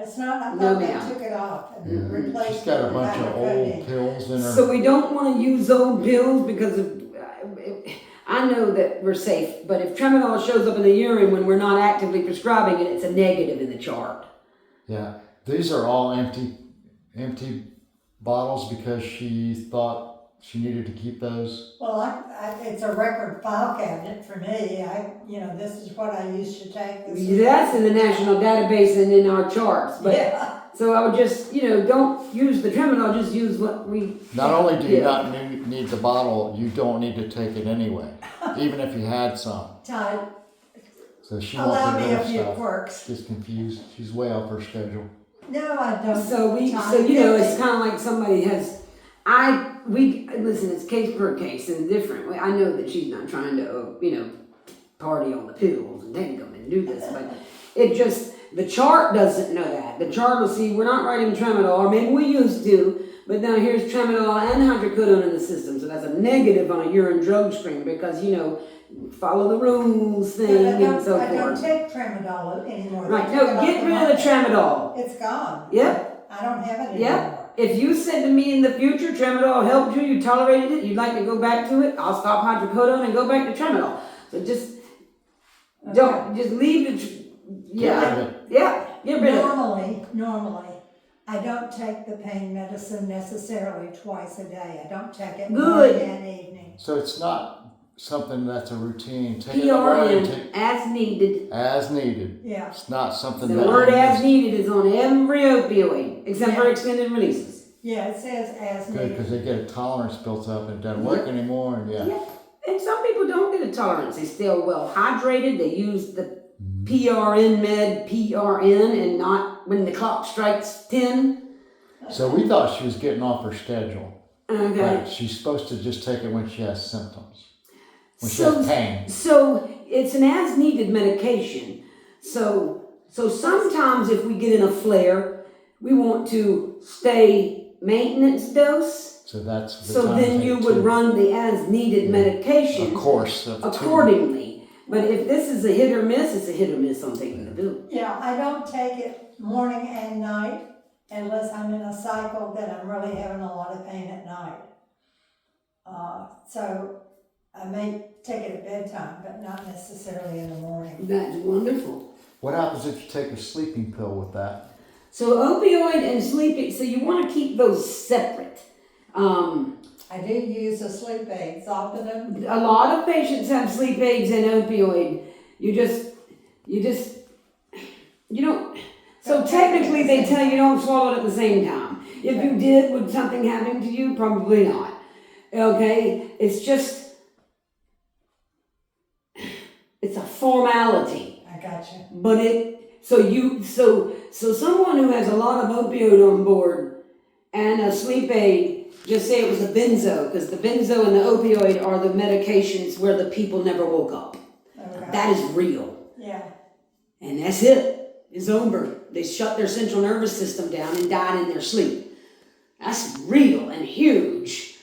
It's not, I No, thought they ma'am. took it off and Yeah. replaced She's got it a with bunch of old hydrocodone. pills in her. So we don't want to use old pills because of, I know that we're safe, but if tramadol shows up in the urine when we're not actively prescribing it, it's a negative in the chart. Yeah, these are all empty bottles because she thought she needed to keep those. Well, it's a record file cabinet for me. This is what I used to take. That's in the national database and in our charts, but Yeah. so I would just, don't use the tramadol, just use what we. Not only do you give. not need the bottle, you don't need to take it anyway, even if you had some. Todd, So she allow wants me to a know few stuff. quirks. She's confused. She's way off her schedule. No, I don't. So Todd, it's kind of like somebody has. Listen, it's case per case and different. I know that she's not trying to, party on the pills and take them and do this, but it just, the chart doesn't know that. The chart will see we're not writing tramadol, or maybe we used to, but now here's tramadol and hydrocodone in the system. So that's a negative on a urine drug screen because, follow the rules thing and so I don't forth. take tramadol anymore. Right, They took it no, off get the rid of the market. tramadol. It's gone. Yep. I don't have it Yep. anymore. If you said to me in the future, tramadol helped you, you tolerated it, you'd like to go back to it, I'll stop hydrocodone and go back to tramadol. So just just leave it. Get rid of it. Yeah, get rid of it. Normally, I don't take the pain medicine necessarily twice a day. I don't take it Good. morning and evening. So it's not something that's a routine. Take it in the morning, PRN as needed. as needed. Yeah. It's not something The that. word as needed is on every opioid, except for Yeah. extended releases. Yeah, it says as Good, needed. because they get a tolerance built up and it doesn't work anymore. And yeah. And some people don't get a tolerance. They stay well hydrated. They use the PRN med, PRN, and not when the clock strikes 10. So we thought she was getting off her schedule. Okay. But she's supposed to just take it when she has symptoms. When she So- has pain. So it's an as-needed medication. So sometimes if we get in a flare, we want to stay maintenance dose. So that's the So time to then take you it would too. run the as-needed A medication course of two. accordingly. But if this is a hit or miss, it's a hit or miss on taking the pill. Yeah, I don't take it morning and night unless I'm in a cycle that I'm really having a lot of pain at night. So I may take it at bedtime, but not necessarily in the morning. That's wonderful. What happens if you take a sleeping pill with that? So opioid and sleeping, so you want to keep those separate. I do use a sleep aid, Zolpidem. A lot of patients have sleep aids and opioid. You don't. So technically, they tell you don't swallow it at the same time. If you did, would something happen to you? Probably not. Okay, it's just, it's a formality. I gotcha. But so someone who has a lot of opioid on board and a sleep aid, just say it was a benzo, because the benzo and the opioid are the medications where the people never woke up. Okay. That is real. Yeah. And that's it. It's over. They shut their central nervous system down and died in their sleep. That's real and huge.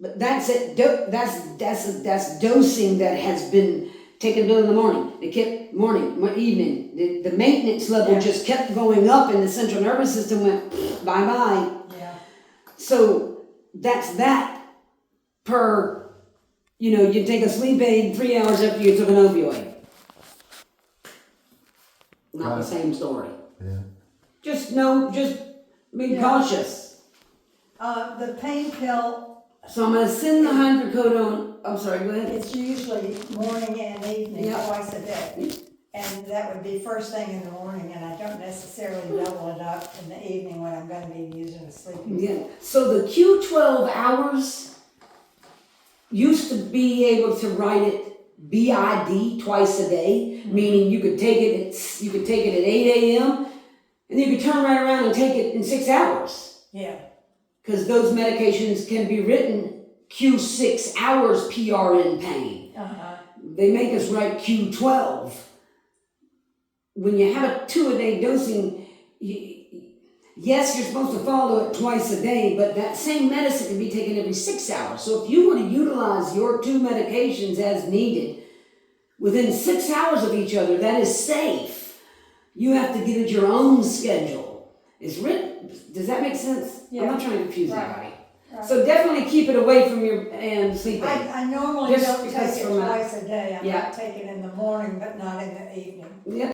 But that's it. That's dosing that has been taken pill in the morning. They kept morning, evening. The maintenance level just kept going up, and the central nervous system went bye bye. Yeah. So that's that. Per, you take a sleep aid 3 hours after you took an opioid. Not the same story. Yeah. Just be cautious. The pain pill, So I'm going to send the hydrocodone. I'm sorry, go ahead. it's usually morning and evening, Yeah. twice a day. And that would be first thing in the morning, and I don't necessarily double it up in the evening when I'm going to be using a sleeping pill. Yeah. So the Q12 hours used to be able to write it BID twice a day, meaning you could take it at 8 a.m. and you could turn right around and take it in 6 hours. Yeah. Because those medications can be written Q6 hours PRN pain. Uh-huh. They make us write Q12. When you have a 2-a-day dosing, yes, you're supposed to follow it twice a day, but that same medicine can be taken every 6 hours. So if you were to utilize your 2 medications as needed within 6 hours of each other, that is safe. you have to get it your own schedule. It's written, does that make sense? I'm Yeah. not trying to confuse Right. anybody. Right. So definitely keep it away from your, and sleep aid. I normally Just don't because take it from a- twice a day. I Yeah. might take it in the morning, but not in the evening. Yep.